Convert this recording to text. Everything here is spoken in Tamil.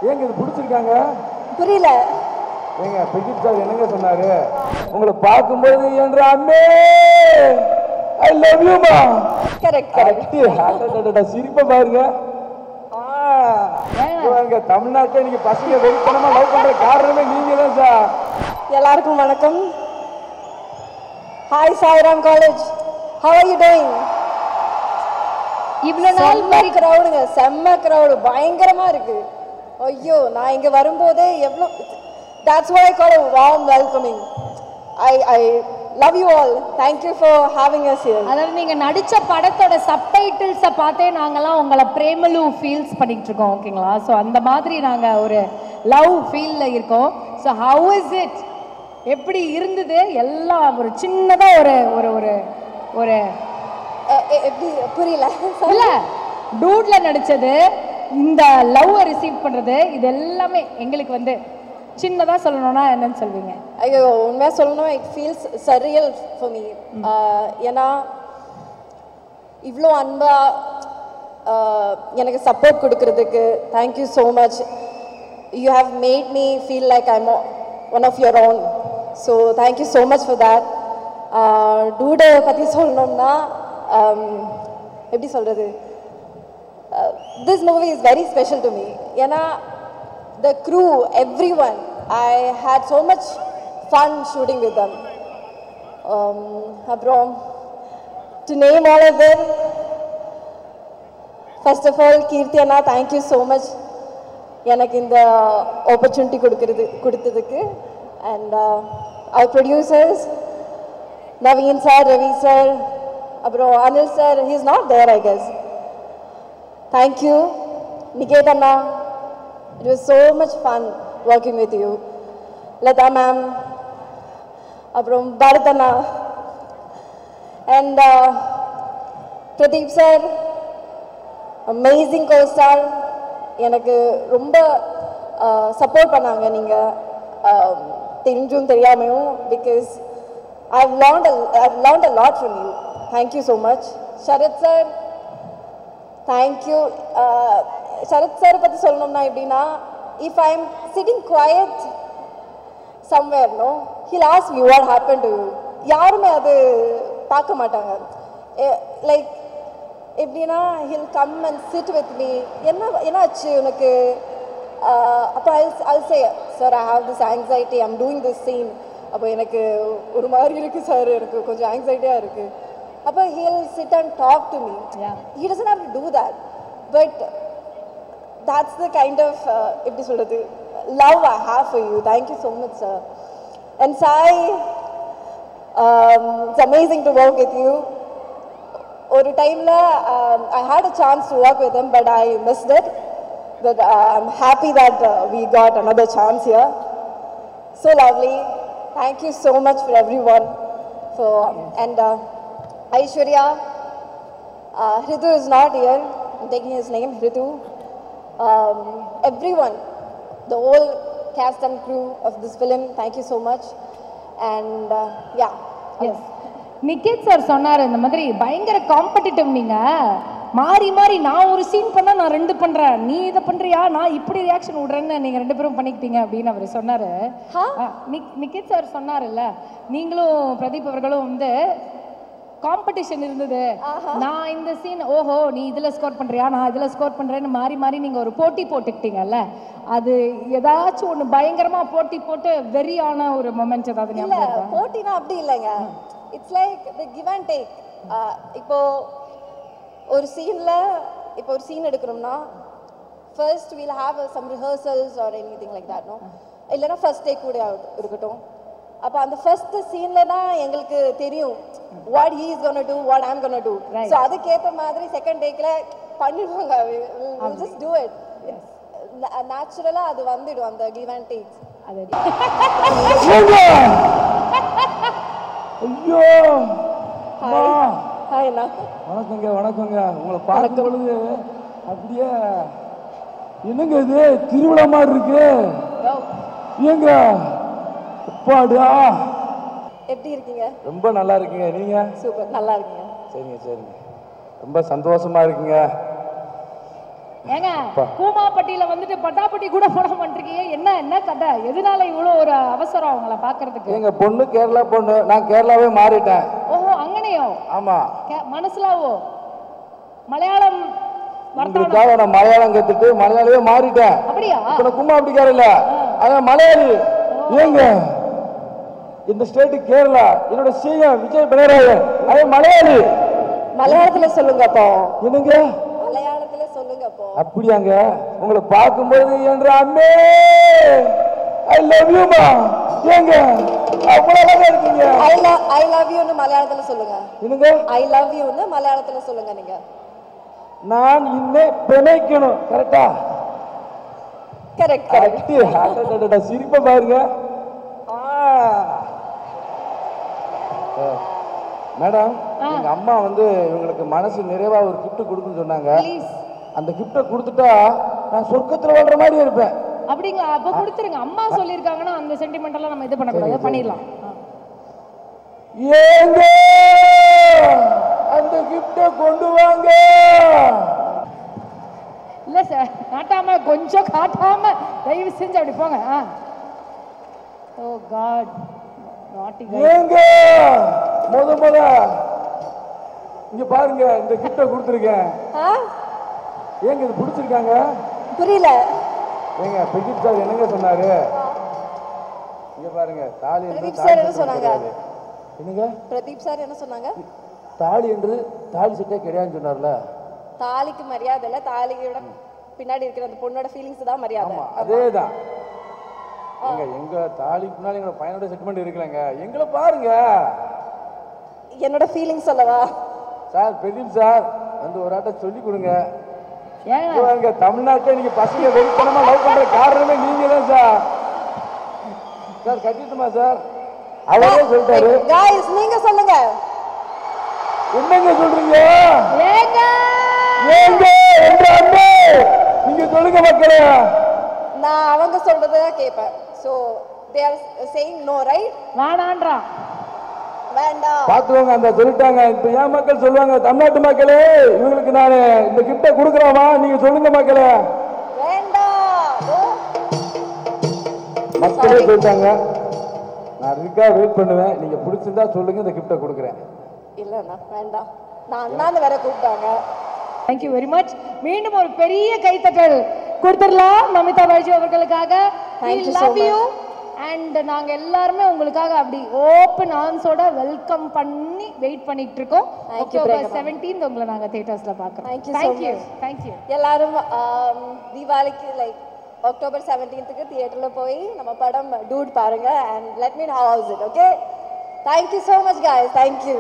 ஏங்க இது பிடிச்சிருக்காங்க? புரியல. ஏங்க பிரதீப் சார் என்னங்க சொன்னாரு? உங்களை பார்க்கும்போது என்ற அம்மே ஐ லவ் யூ மா. Correct correct. சிரிப்பை பாருங்க. தமிழ்நாட்டில் நீங்க பசங்க வெறித்தனமா லவ் பண்ற காரணமே நீங்க தான் சார். எல்லாருக்கும் வணக்கம். Hi Sairam college, how are you doing? இவ்வளோ நாள் மாதிரி க்ரௌடுங்க, செம்ம க்ரௌடு, பயங்கரமா இருக்கு. ஐயோ, நான் இங்க வரும்போதே எவ்வளோ, that's why I call a warm welcoming. I love you all. Thank you for having us here. அதாவது நீங்க நடிச்ச படத்தோட சப்டைட்டில்ஸை பார்த்தே நாங்கெல்லாம் உங்களை பிரேமலு ஃபீல்ஸ் பண்ணிட்டு இருக்கோம், ஓகேங்களா? ஸோ அந்த மாதிரி நாங்க ஒரு லவ் ஃபீல்ல இருக்கோம். ஸோ ஹவு இஸ் இட், எப்படி இருந்தது எல்லாம்? ஒரு சின்னதா ஒரு ஒரு ஒரு ஒரு எப்படி புரியல இல்ல, டூட்ல நடிச்சது, இந்த லவ்வை ரிசீவ் பண்றது, இது எல்லாமே எங்களுக்கு வந்து சின்னதா சொல்லணும்னா என்னன்னு சொல்வீங்க? ஐயோ, உண்மையா சொல்லணும், it feels surreal for me. ஏன்னா இவ்வளோ அன்பா எனக்கு சப்போர்ட் கொடுக்கறதுக்கு thank you so much. You have made me feel like I'm one of your own. So thank you so much for that. Today பற்றி சொல்லணும்னா எப்படி சொல்கிறது, this movie is very special to me. ஏன்னா the crew, everyone, I had so much fun shooting with them. அப்புறம் to name all of them, first of all Keerthi Anna, thank you so much எனக்கு இந்த opportunity கொடுத்ததுக்கு. And our producers Naveen sir, Ravi sir, அப்புறம் Anil sir, he is not there I guess. Thank you Niket Anna, it was so much fun working with you. Lata ma'am, aprom Bharat Anna, and Pradeep sir, amazing co-star. எனக்கு ரொம்ப சப்போர்ட் பண்ணாங்க நீங்க, தெரிஞ்சும் தெரியாமையும், because I've learned a lot from you. Thank you so much. Sharat sir, thank you. Sharat sir பற்றி சொல்லணும்னா எப்படின்னா, if I'm sitting quiet somewhere, no, he'll ask me what happened to you. யாருமே அது பார்க்க மாட்டாங்க. லைக் எப்படின்னா, he'll come and sit with me. என்ன ஆச்சு உனக்கு? அப்போ I'll say, sir, I have this anxiety, I'm doing this scene. அப்போ எனக்கு ஒரு மாதிரி இருக்குது சார், எனக்கு கொஞ்சம் ஆங்ஸைட்டியாக இருக்குது. அப்போ he'll sit and talk to me. He doesn't have to do that, but that's the kind of எப்படி சொல்கிறது, love I have for you. Thank you so much sir. And Sai, it's amazing to work with you. ஒரு டைமில் I had a chance to work with him, but I missed it. But I'm happy that we got another chance here. So lovely. Thank you so much for everyone. So, and Aishwarya, Hritu is not here. I'm taking his name, Hritu. Everyone, the whole cast and crew of this film, thank you so much. And yeah. Yes. Niket sir சொன்னார், இந்த மாதிரி பயங்கர காம்படிட்டிவ், நீங்கள் மாறி மாறி நான் ஒரு சீன் பண்ணால் நான் 2 பண்ணுறேன், நீ இதை பண்ணுறியா, நான் இப்படி ரியாக்ஷன் விடுறேன்னு நீங்கள் 2 பேரும் பண்ணிக்கிட்டீங்க அப்படின்னு அவர் சொன்னார். நிக்கேத் சார் சொன்னார்ல, நீங்களும் பிரதீப் அவர்களும் வந்து காம்படிஷன் இருந்தது, நான் இந்த சீன் ஓஹோ நீ இதில் ஸ்கோர் பண்ணுறியா, நான் இதில் ஸ்கோர் பண்ணுறேன்னு மாறி மாறி நீங்கள் ஒரு போட்டி போட்டுக்கிட்டீங்கல்ல, அது ஏதாச்சும் ஒன்று பயங்கரமாக போட்டி போட்டு வெறியான ஒரு மொமெண்ட் ஏதாவது? இல்லை, போட்டினா அப்படி இல்லைங்க. It's like the give and take. இப்போ ஒரு சீனில், இப்போ ஒரு சீன் எடுக்கிறோம்னா first we'll have some rehearsals or anything like that, no, இல்லைனா ஃபர்ஸ்ட் டேக் கூட இருக்கட்டும். அப்போ அந்த ஃபர்ஸ்ட் சீனில் தான் எங்களுக்கு தெரியும் what he is gonna do, what I am gonna do. So அதுக்கேற்ற மாதிரி செகண்ட் டேக்கில் பண்ணிடுவாங்க. We'll just do it. நேச்சுரலாக அது வந்துடும், அந்த கிவ் அண்ட் டேக். அது ஐயோ, ஹாய் அண்ணா. வணக்கங்க. வணக்கங்க. உங்களை பார்க்கும் பொழுது அப்படியே என்னங்க இது திருவிழா மாதிரி இருக்கு. ஏங்க அப்பாடா, எப்படி இருக்கீங்க? ரொம்ப நல்லா இருக்கீங்க. நீங்க? சூப்பர், நல்லா இருக்கீங்க. சரிங்க சரிங்க, ரொம்ப சந்தோஷமா இருக்குங்க. ஏங்க கூமாப்பட்டியில வந்துட்டு பட்டாப்பட்டி கூட போட மாட்டீங்க, என்ன என்ன கதை? எதனால இவ்வளோ ஒரு அவசரம் அவங்கள பாக்குறதுக்கு? எங்க பொண்ணு கேரளா பொண்ணு, நான் கேரளாவே மாறிட்டேன். ஓஹோ, அங்கனையோ? ஆமா. மனசுலாவோ மலையாளம் உங்களுக்காக நான் மலையாளம் கத்துட்டு மலையாளவே மாறிட்டேன். அப்படியா? இப்ப கும்மா அப்படிக்காரல்ல, அதான் மலையாளி. ஏங்க இந்த ஸ்டேட் கேரளா, என்னோட சிஎம் விஜய் பினராயி அதே மலையாளி. மலையாளத்துல சொல்லுங்க அப்போ. என்னங்க மலையாளத்துல சொல்லுங்க அப்போ. அப்படியாங்க? உங்களை பார்க்கும்போது என்ற அம்மே ஐ லவ் யூ மா. ஏங்க அவ்வளவு இருக்கீங்க. ஐ லவ் யூ னு மலையாளத்துல சொல்லுங்க. என்னங்க ஐ லவ் யூ னு மலையாளத்துல சொல்லுங்க நீங்க. நான் இன்னே பிணைக்கணும். கரெக்டா? Correct correct. சிரிப்பை பாருங்க. மேடம், எங்க அம்மா வந்து இவங்களுக்கு மனசு நிறைவா ஒரு கிஃப்ட் கொடுக்குன்னு சொன்னாங்க. அந்த கிஃப்டை கொடுத்துட்டா நான் சொர்க்கத்துல வாழ்ற மாதிரி இருப்பேன். அப்படிங்களா? அப்ப கொடுத்துருங்க. அம்மா சொல்லியிருக்காங்கன்னா அந்த சென்டிமெண்டெல்லாம் நம்ம இது பண்ணக்கூடாது, பண்ணிடலாம். ஏங்க அந்த கிஃப்டை கொண்டு வாங்க. இல்ல சார், காட்டாம கொஞ்சம் காட்டாம தயவு செஞ்சு அப்படி போங்க. ஓ காட், நாட்டி. ஏங்க முத இங்க பாருங்க, இந்த கிஃப்டை கொடுத்துருக்கேன். ஏங்க இது பிடிச்சிருக்காங்க? புரியல. ஏங்க பிரதீப் சார் என்னங்க சொன்னாரு? இங்க பாருங்க, தாலி என்று பிரதீப் சார் என்ன சொன்னாங்க? என்னங்க பிரதீப் சார் என்ன சொன்னாங்க? தாலி என்று தாலி செட்டே கிடையாதுன்னு சொன்னார்ல. தாலிக்கு மரியாதை இல்ல, தாலியோட பின்னாடி இருக்கிற அந்த பொண்ணோட ஃபீலிங்ஸ் தான் மரியாதை. ஆமா, அதேதான். எங்க தாலிக்கு முன்னாடி எங்க பையனோட செட்மெண்ட் இருக்கலங்க. எங்களை பாருங்க. என்னோட ஃபீலிங் சொல்லவா? சார் பிரதீப் சார் வந்து ஒரு ஆட்ட சொல்லி கொடுங்க. ஏங்க தமிழ்நாட்டில் நீங்க பசங்க வெறித்தனமா லவ் பண்ற காரணமே நீங்க தான் சார். Sir கட்டிட்டுமா sir? அவரே சொல்லிட்டாரு. गाइस நீங்க சொல்லுங்க. என்னங்க சொல்றீங்க? ஏங்க ஏங்க என்ற அம்மே நீங்க சொல்லுங்க மக்களே. நான் அவங்க சொல்றத கேட்பேன். So they are saying no, right? வாடான்றா. வேண்டாம். பாத்துவாங்க, அந்த சொல்லிட்டாங்க. இப்ப ஏன் மக்கள் சொல்லுவாங்க, தமிழ்நாட்டு மக்களே இவங்களுக்கு நான் இந்த கிஃப்டை கொடுக்குறோமா, நீங்க சொல்லுங்க மக்களே. வேண்டாம். மக்களே சொல்லிட்டாங்க. நான் அதுக்காக வெயிட் பண்ணுவேன். நீங்க பிடிச்சிருந்தா சொல்லுங்க, இந்த கிஃப்டை கொடுக்குறேன். இல்லண்ணா வேண்டாம். நான் அண்ணாந்து வேற கூப்பிட்டாங்க. Thank you very much. மீண்டும் ஒரு பெரிய கைத்தட்டல் கொடுத்துடலாம் நமிதா பைஜு அவர்களுக்காக. Thank you so love you. much. And நாங்க எல்லாருமே உங்களுக்காக அப்படி ஓப்பன் ஆர்ம்ஸோட வெல்கம் பண்ணி வெயிட் பண்ணிட்டு இருக்கோம். October 17th உங்களை நாங்க தியேட்டர்ஸ்ல பார்க்கறோம். Thank you. Thank you. எல்லாரும் தீபாவளிக்கு லைக் October 17th தியேட்டர்ல போய் நம்ம படம் டூட் பாருங்க and let me know how is it, okay? Thank you so much guys. Thank you.